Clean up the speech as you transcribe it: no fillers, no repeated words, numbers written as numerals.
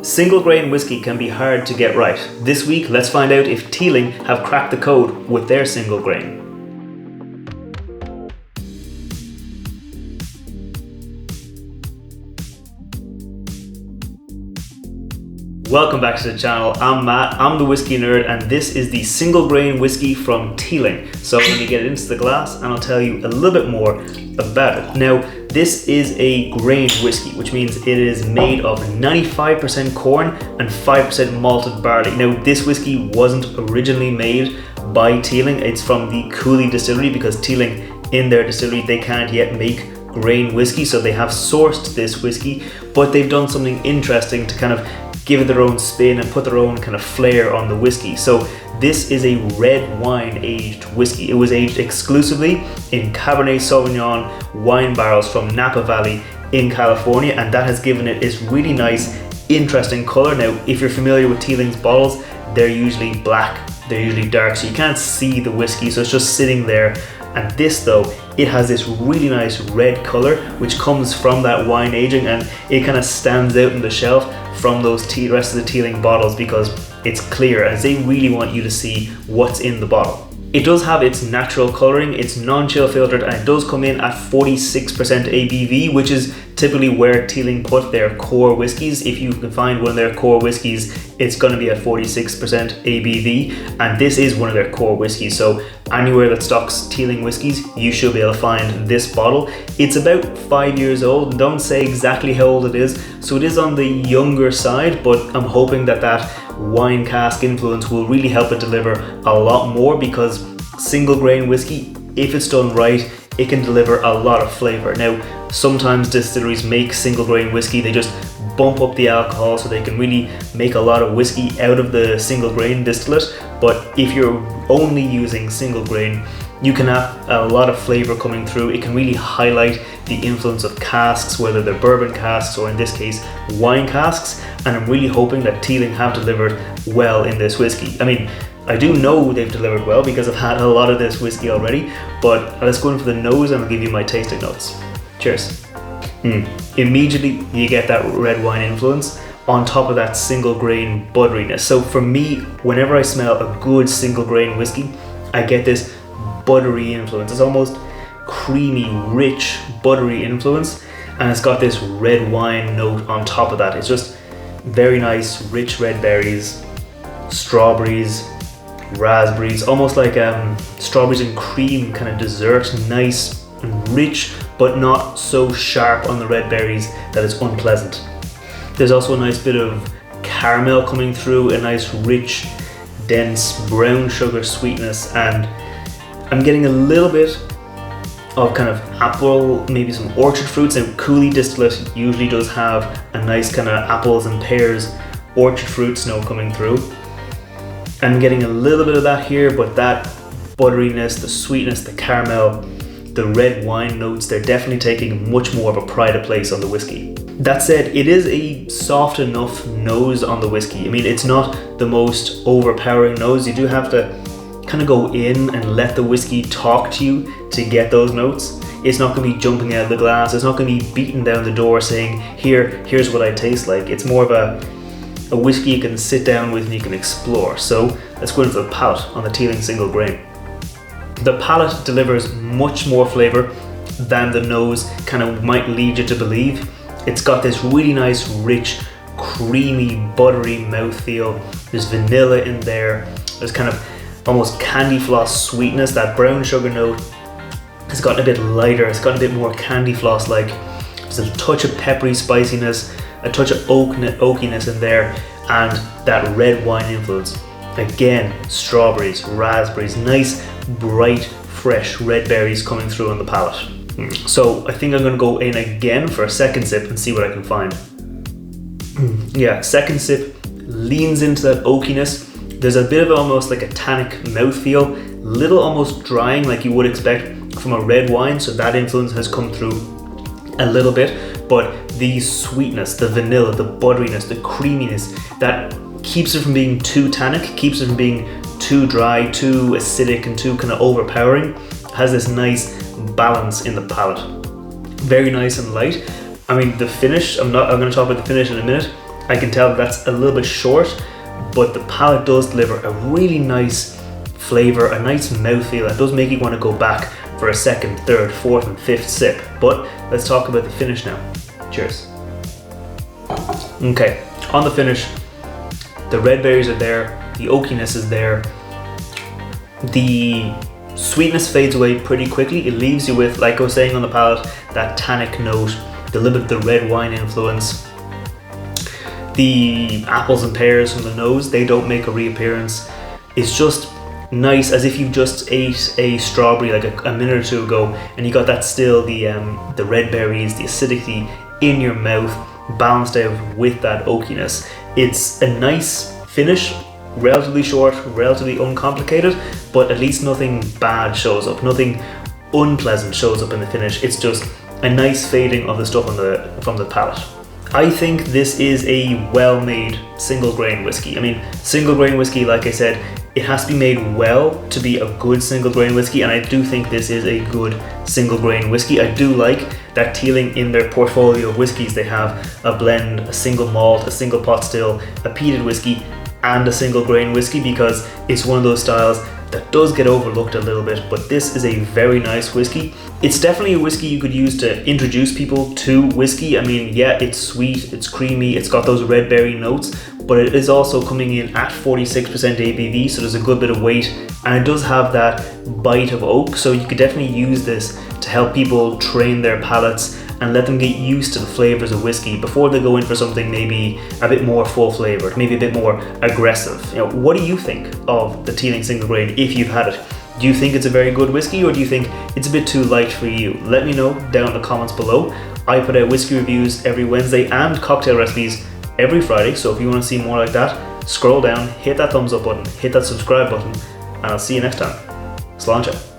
Single grain whiskey can be hard to get right. This week, let's find out if Teeling have cracked the code with their single grain. Welcome back to the channel. I'm Matt, I'm the whiskey nerd, and this is the single grain whiskey from Teeling. So let me get it into the glass and I'll tell you a little bit more about it. Now, this is a grain whiskey, which means it is made of 95% corn and 5% malted barley. Now, this whiskey wasn't originally made by Teeling. It's from the Cooley distillery, because Teeling, in their distillery, they can't yet make grain whiskey, so they have sourced this whiskey, but they've done something interesting to kind of give it their own spin and put their own kind of flair on the whiskey. So this is a red wine aged whiskey. It was aged exclusively in Cabernet Sauvignon wine barrels from Napa Valley in California, and that has given it this really nice, interesting color. Now, if you're familiar with Teeling's bottles, they're usually black, they're usually dark, so you can't see the whiskey, so it's just sitting there. And this though, it has this really nice red color, which comes from that wine aging, and it kind of stands out on the shelf from those rest of the Teeling bottles because it's clear, as they really want you to see what's in the bottle. It does have its natural coloring, it's non-chill filtered, and it does come in at 46% ABV, which is typically where Teeling put their core whiskies. If you can find one of their core whiskies, it's going to be at 46% ABV, and this is one of their core whiskies. So anywhere that stocks Teeling whiskies, you should be able to find this bottle. It's about 5 years old, and don't say exactly how old it is, so it is on the younger side, but I'm hoping that wine cask influence will really help it deliver a lot more, because single grain whiskey, if it's done right, it can deliver a lot of flavor. Now, sometimes distilleries make single grain whiskey, they just bump up the alcohol so they can really make a lot of whiskey out of the single grain distillate. But if you're only using single grain, you can have a lot of flavor coming through. It can really highlight the influence of casks, whether they're bourbon casks or in this case wine casks, and I'm really hoping that Teeling have delivered well in this whiskey. I mean, I do know they've delivered well because I've had a lot of this whiskey already, but let's go in for the nose and I'll give you my tasting notes. Cheers. Immediately you get that red wine influence on top of that single grain butteriness. So for me, whenever I smell a good single grain whiskey, I get this buttery influence. It's almost creamy, rich, buttery influence, and it's got this red wine note on top of that. It's just very nice, rich red berries, strawberries, raspberries, almost like strawberries and cream kind of dessert, nice and rich, but not so sharp on the red berries that it's unpleasant. There's also a nice bit of caramel coming through, a nice rich, dense brown sugar sweetness, and I'm getting a little bit of kind of apple, maybe some orchard fruits. And Cooley distillate usually does have a nice kind of apples and pears, orchard fruits note coming through. I'm getting a little bit of that here, but that butteriness, the sweetness, the caramel, the red wine notes, they're definitely taking much more of a pride of place on the whiskey. That said, it is a soft enough nose on the whiskey. I mean, it's not the most overpowering nose. You do have to kind of go in and let the whiskey talk to you to get those notes. It's not going to be jumping out of the glass. It's not going to be beating down the door saying, here's what I taste like. It's more of a whiskey you can sit down with and you can explore. So let's go into the palate on the Teeling single grain. The palate delivers much more flavor than the nose kind of might lead you to believe. It's got this really nice, rich, creamy, buttery mouthfeel. There's vanilla in there. There's kind of almost candy floss sweetness. That brown sugar note has gotten a bit lighter. It's got a bit more candy floss like. There's a touch of peppery spiciness, a touch of oakiness in there, and that red wine influence. Again, strawberries, raspberries, nice, bright, fresh red berries coming through on the palate. So I think I'm going to go in again for a second sip and see what I can find. Yeah, second sip leans into that oakiness. There's a bit of almost like a tannic mouthfeel, little almost drying like you would expect from a red wine, so that influence has come through a little bit, but the sweetness, the vanilla, the butteriness, the creaminess, that keeps it from being too tannic, keeps it from being too dry, too acidic, and too kind of overpowering. Has this nice balance in the palate. Very nice and light. I mean, the finish, I'm going to talk about the finish in a minute. I can tell that's a little bit short, but the Palate does deliver a really nice flavour, a nice mouthfeel that does make you want to go back for a second, third, fourth and fifth sip. But let's talk about the finish now. Cheers. Okay, on the finish, the red berries are there, the oakiness is there, the sweetness fades away pretty quickly. It leaves you with, like I was saying on the palate, that tannic note, a little bit of the red wine influence. The apples and pears from the nose, they don't make a reappearance. It's just nice, as if you just ate a strawberry like a minute or two ago, and you got that still, the red berries, the acidity in your mouth, balanced out with that oakiness. It's a nice finish, relatively short, relatively uncomplicated, but at least nothing bad shows up, nothing unpleasant shows up in the finish. It's just a nice fading of the stuff from the palate. I think this is a well-made single grain whiskey. I mean, single grain whiskey, like I said, it has to be made well to be a good single grain whiskey, and I do think this is a good single grain whiskey. I do like that Teeling, in their portfolio of whiskies, they have a blend, a single malt, a single pot still, a peated whiskey, and a single grain whiskey, because it's one of those styles that does get overlooked a little bit, but this is a very nice whiskey. It's definitely a whiskey you could use to introduce people to whiskey. I mean, yeah, it's sweet, it's creamy, it's got those red berry notes, but it is also coming in at 46% ABV, so there's a good bit of weight, and it does have that bite of oak, so you could definitely use this to help people train their palates and let them get used to the flavors of whiskey before they go in for something maybe a bit more full flavored, maybe a bit more aggressive. You know, what do you think of the Teeling single grain if you've had it? Do you think it's a very good whiskey, or do you think it's a bit too light for you? Let me know down in the comments below. I put out whiskey reviews every Wednesday and cocktail recipes every Friday, so if you want to see more like that, scroll down, hit that thumbs up button, hit that subscribe button, and I'll see you next time. Sláinte.